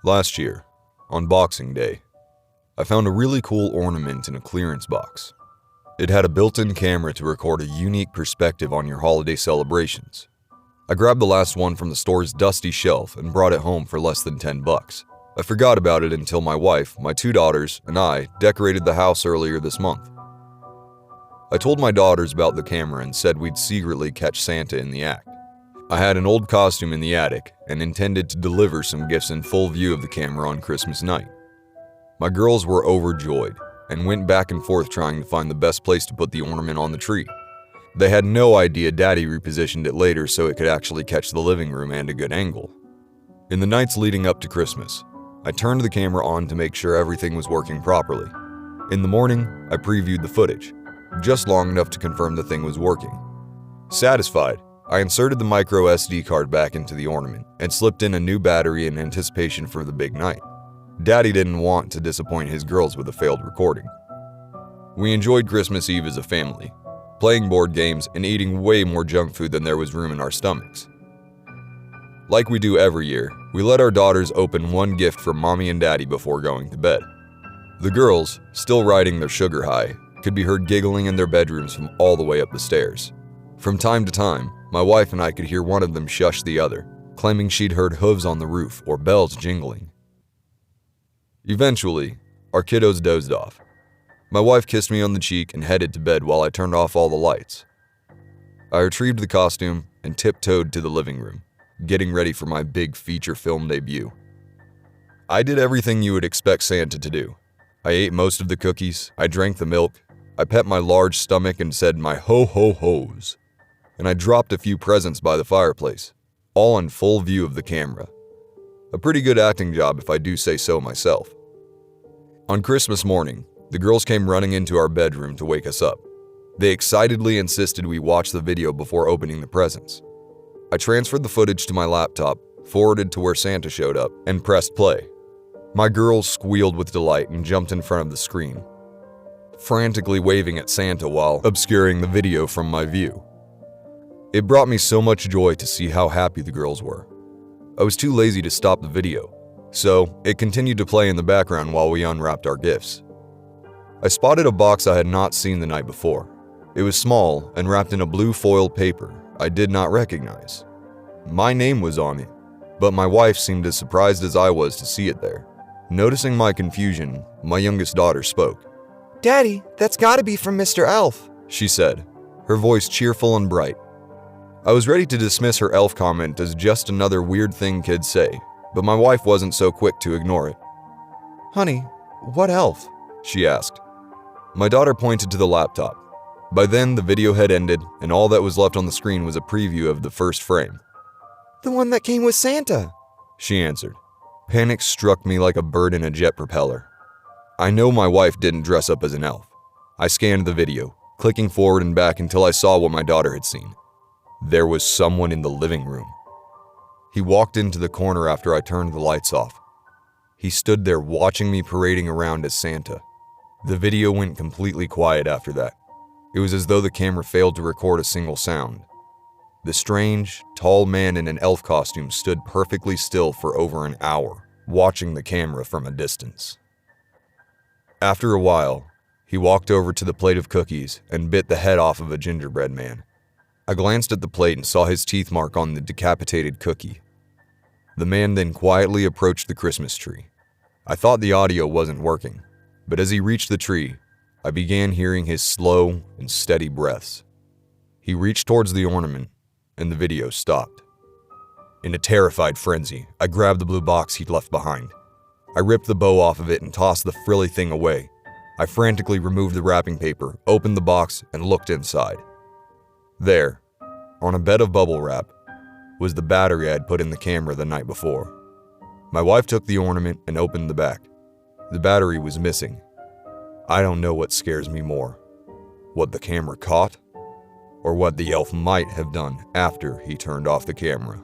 Last year, on Boxing Day, I found a really cool ornament in a clearance box. It had a built-in camera to record a unique perspective on your holiday celebrations. I grabbed the last one from the store's dusty shelf and brought it home for less than $10. I forgot about it until my wife, my 2 daughters, and I decorated the house earlier this month. I told my daughters about the camera and said we'd secretly catch Santa in the act. I had an old costume in the attic and intended to deliver some gifts in full view of the camera on Christmas night. My girls were overjoyed and went back and forth trying to find the best place to put the ornament on the tree. They had no idea Daddy repositioned it later so it could actually catch the living room and a good angle. In the nights leading up to Christmas, I turned the camera on to make sure everything was working properly. In the morning, I previewed the footage, just long enough to confirm the thing was working. Satisfied, I inserted the micro SD card back into the ornament and slipped in a new battery in anticipation for the big night. Daddy didn't want to disappoint his girls with a failed recording. We enjoyed Christmas Eve as a family, playing board games and eating way more junk food than there was room in our stomachs. Like we do every year, we let our daughters open one gift from Mommy and Daddy before going to bed. The girls, still riding their sugar high, could be heard giggling in their bedrooms from all the way up the stairs. From time to time, my wife and I could hear one of them shush the other, claiming she'd heard hooves on the roof or bells jingling. Eventually, our kiddos dozed off. My wife kissed me on the cheek and headed to bed while I turned off all the lights. I retrieved the costume and tiptoed to the living room, getting ready for my big feature film debut. I did everything you would expect Santa to do. I ate most of the cookies, I drank the milk, I pet my large stomach and said my ho-ho-hos. And I dropped a few presents by the fireplace, all in full view of the camera. A pretty good acting job if I do say so myself. On Christmas morning, the girls came running into our bedroom to wake us up. They excitedly insisted we watch the video before opening the presents. I transferred the footage to my laptop, forwarded to where Santa showed up, and pressed play. My girls squealed with delight and jumped in front of the screen, frantically waving at Santa while obscuring the video from my view. It brought me so much joy to see how happy the girls were. I was too lazy to stop the video, so it continued to play in the background while we unwrapped our gifts. I spotted a box I had not seen the night before. It was small and wrapped in a blue foil paper I did not recognize. My name was on it, but my wife seemed as surprised as I was to see it there. Noticing my confusion, my youngest daughter spoke. "Daddy, that's gotta be from Mr. Elf," she said, her voice cheerful and bright. I was ready to dismiss her elf comment as just another weird thing kids say, but my wife wasn't so quick to ignore it. "Honey, what elf?" she asked. My daughter pointed to the laptop. By then, the video had ended, and all that was left on the screen was a preview of the first frame. "The one that came with Santa," she answered. Panic struck me like a bird in a jet propeller. I know my wife didn't dress up as an elf. I scanned the video, clicking forward and back until I saw what my daughter had seen. There was someone in the living room. He walked into the corner after I turned the lights off. He stood there watching me parading around as Santa. The video went completely quiet after that. It was as though the camera failed to record a single sound. The strange, tall man in an elf costume stood perfectly still for over an hour, watching the camera from a distance. After a while, he walked over to the plate of cookies and bit the head off of a gingerbread man. I glanced at the plate and saw his teeth mark on the decapitated cookie. The man then quietly approached the Christmas tree. I thought the audio wasn't working, but as he reached the tree, I began hearing his slow and steady breaths. He reached towards the ornament, and the video stopped. In a terrified frenzy, I grabbed the blue box he'd left behind. I ripped the bow off of it and tossed the frilly thing away. I frantically removed the wrapping paper, opened the box, and looked inside. There, on a bed of bubble wrap, was the battery I had put in the camera the night before. My wife took the ornament and opened the back. The battery was missing. I don't know what scares me more, what the camera caught, or what the elf might have done after he turned off the camera.